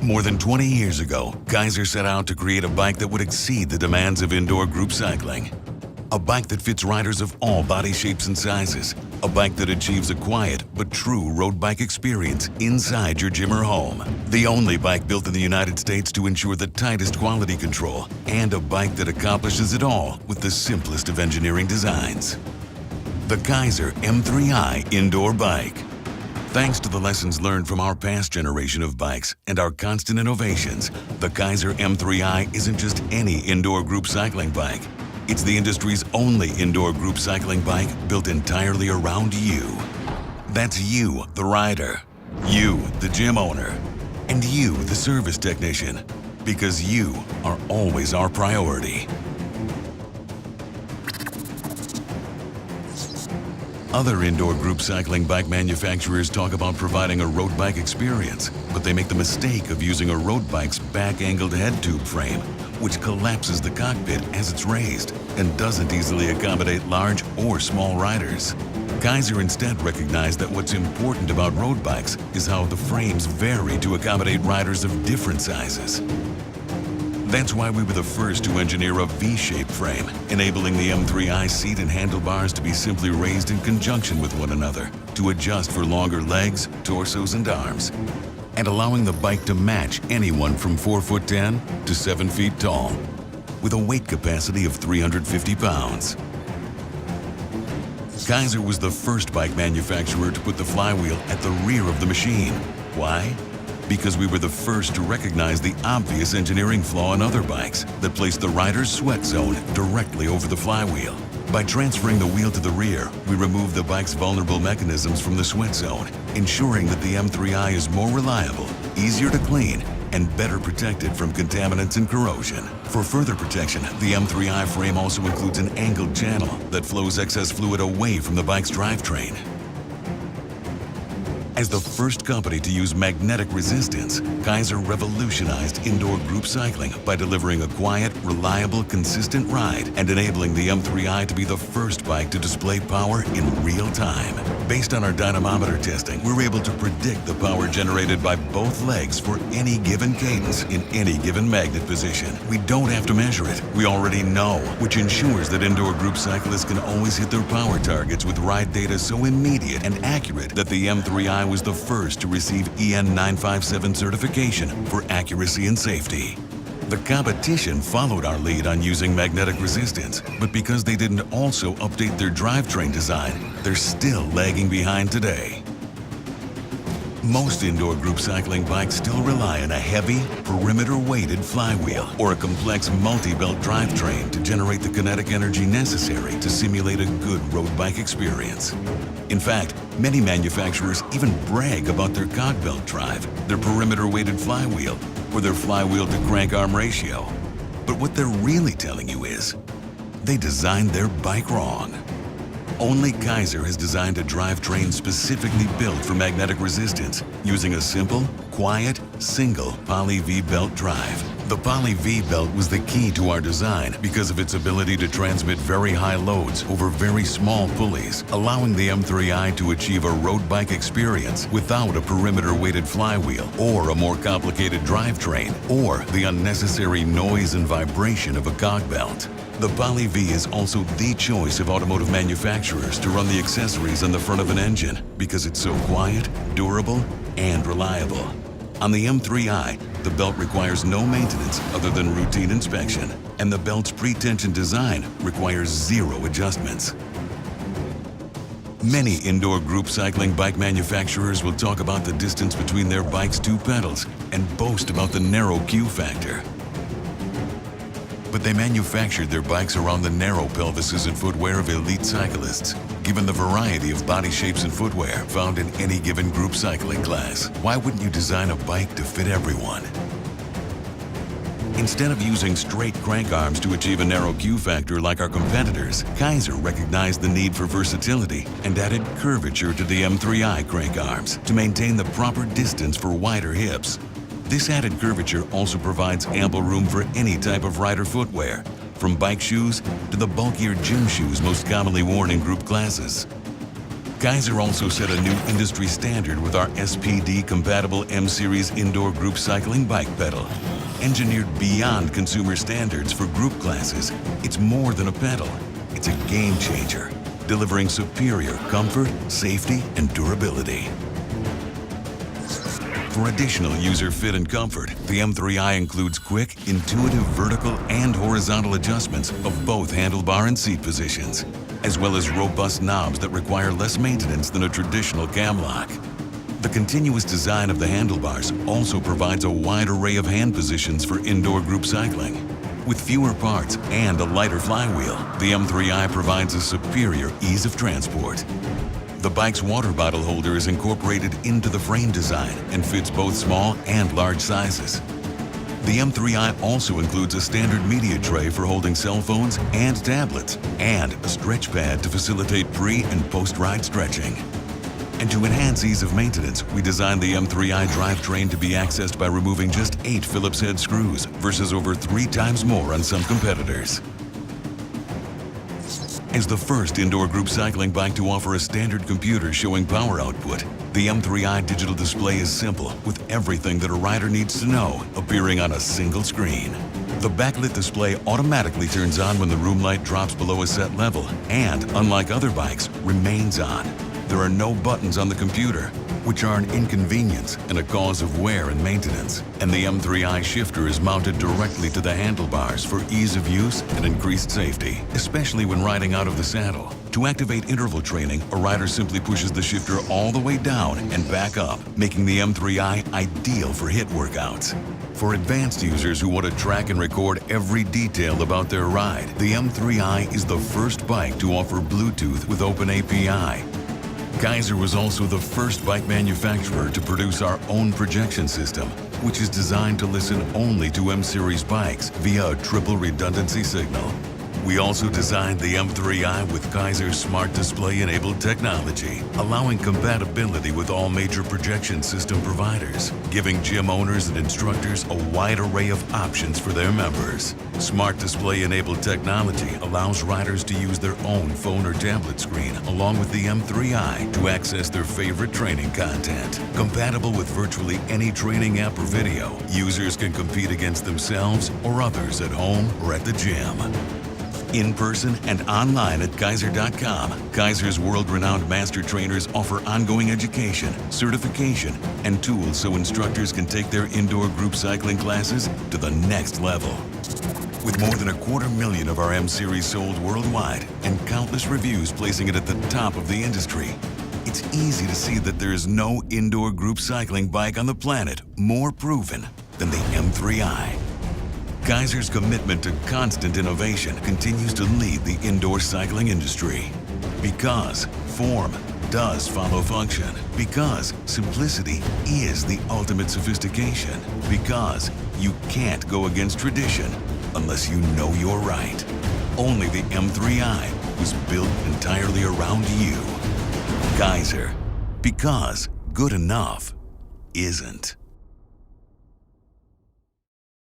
More than 20 years ago, Keiser set out to create a bike that would exceed the demands of indoor group cycling. A bike that fits riders of all body shapes and sizes. A bike that achieves a quiet but true road bike experience inside your gym or home. The only bike built in the United States to ensure the tightest quality control, and a bike that accomplishes it all with the simplest of engineering designs. The Keiser M3i indoor bike. Thanks to the lessons learned from our past generation of bikes and our constant innovations, the Keiser M3i isn't just any indoor group cycling bike. It's the industry's only indoor group cycling bike built entirely around you. That's you, the rider, you, the gym owner, and you, the service technician, because you are always our priority. Other indoor group cycling bike manufacturers talk about providing a road bike experience, but they make the mistake of using a road bike's back-angled head tube frame, which collapses the cockpit as it's raised and doesn't easily accommodate large or small riders. Keiser instead recognized that what's important about road bikes is how the frames vary to accommodate riders of different sizes. That's why we were the first to engineer a V-shaped frame, enabling the M3i seat and handlebars to be simply raised in conjunction with one another to adjust for longer legs, torsos, and arms, and allowing the bike to match anyone from 4'10" to 7 feet tall, with a weight capacity of 350 pounds. Keiser was the first bike manufacturer to put the flywheel at the rear of the machine. Why? Because we were the first to recognize the obvious engineering flaw in other bikes that placed the rider's sweat zone directly over the flywheel. By transferring the wheel to the rear, we removed the bike's vulnerable mechanisms from the sweat zone, ensuring that the M3i is more reliable, easier to clean, and better protected from contaminants and corrosion. For further protection, the M3i frame also includes an angled channel that flows excess fluid away from the bike's drivetrain. As the first company to use magnetic resistance, Keiser revolutionized indoor group cycling by delivering a quiet, reliable, consistent ride and enabling the M3i to be the first bike to display power in real time. Based on our dynamometer testing, we're able to predict the power generated by both legs for any given cadence in any given magnet position. We don't have to measure it. We already know, which ensures that indoor group cyclists can always hit their power targets with ride data so immediate and accurate that the M3i was the first to receive EN 957 certification for accuracy and safety. The competition followed our lead on using magnetic resistance, but because they didn't also update their drivetrain design, they're still lagging behind today. Most indoor group cycling bikes still rely on a heavy, perimeter-weighted flywheel or a complex multi-belt drivetrain to generate the kinetic energy necessary to simulate a good road bike experience. In fact, many manufacturers even brag about their cog belt drive, their perimeter-weighted flywheel, or their flywheel to crank arm ratio. But what they're really telling you is, they designed their bike wrong. Only Keiser has designed a drivetrain specifically built for magnetic resistance using a simple, quiet, single Poly V-belt drive. The Poly V-belt was the key to our design because of its ability to transmit very high loads over very small pulleys, allowing the M3i to achieve a road bike experience without a perimeter-weighted flywheel or a more complicated drivetrain or the unnecessary noise and vibration of a cog belt. The Poly V is also the choice of automotive manufacturers to run the accessories on the front of an engine because it's so quiet, durable, and reliable. On the M3i, the belt requires no maintenance other than routine inspection, and the belt's pre-tension design requires zero adjustments. Many indoor group cycling bike manufacturers will talk about the distance between their bike's two pedals and boast about the narrow Q factor. But they manufactured their bikes around the narrow pelvises and footwear of elite cyclists. Given the variety of body shapes and footwear found in any given group cycling class, why wouldn't you design a bike to fit everyone? Instead of using straight crank arms to achieve a narrow Q factor like our competitors, Keiser recognized the need for versatility and added curvature to the M3i crank arms to maintain the proper distance for wider hips. This added curvature also provides ample room for any type of rider footwear, from bike shoes to the bulkier gym shoes most commonly worn in group classes. Keiser also set a new industry standard with our SPD-compatible M-Series indoor group cycling bike pedal. Engineered beyond consumer standards for group classes, it's more than a pedal. It's a game changer, delivering superior comfort, safety, and durability. For additional user fit and comfort, the M3i includes quick, intuitive vertical and horizontal adjustments of both handlebar and seat positions, as well as robust knobs that require less maintenance than a traditional cam lock. The continuous design of the handlebars also provides a wide array of hand positions for indoor group cycling. With fewer parts and a lighter flywheel, the M3i provides a superior ease of transport. The bike's water bottle holder is incorporated into the frame design and fits both small and large sizes. The M3i also includes a standard media tray for holding cell phones and tablets, and a stretch pad to facilitate pre- and post-ride stretching. And to enhance ease of maintenance, we designed the M3i drivetrain to be accessed by removing just 8 Phillips head screws versus over 3 times more on some competitors. As the first indoor group cycling bike to offer a standard computer showing power output, the M3i digital display is simple, with everything that a rider needs to know appearing on a single screen. The backlit display automatically turns on when the room light drops below a set level and, unlike other bikes, remains on. There are no buttons on the computer, which are an inconvenience and a cause of wear and maintenance. And the M3i shifter is mounted directly to the handlebars for ease of use and increased safety, especially when riding out of the saddle. To activate interval training, a rider simply pushes the shifter all the way down and back up, making the M3i ideal for HIIT workouts. For advanced users who want to track and record every detail about their ride, the M3i is the first bike to offer Bluetooth with Open API. Keiser was also the first bike manufacturer to produce our own projection system, which is designed to listen only to M-Series bikes via a triple redundancy signal. We also designed the M3i with Keiser's smart display-enabled technology, allowing compatibility with all major projection system providers, giving gym owners and instructors a wide array of options for their members. Smart display-enabled technology allows riders to use their own phone or tablet screen along with the M3i to access their favorite training content. Compatible with virtually any training app or video, users can compete against themselves or others at home or at the gym. In person and online at Keiser.com, Keiser's world-renowned master trainers offer ongoing education, certification, and tools so instructors can take their indoor group cycling classes to the next level. With more than 250,000 of our M-Series sold worldwide and countless reviews placing it at the top of the industry, it's easy to see that there is no indoor group cycling bike on the planet more proven than the M3i. Keiser's commitment to constant innovation continues to lead the indoor cycling industry. Because form does follow function. Because simplicity is the ultimate sophistication. Because you can't go against tradition unless you know you're right. Only the M3i was built entirely around you. Keiser. Because good enough isn't.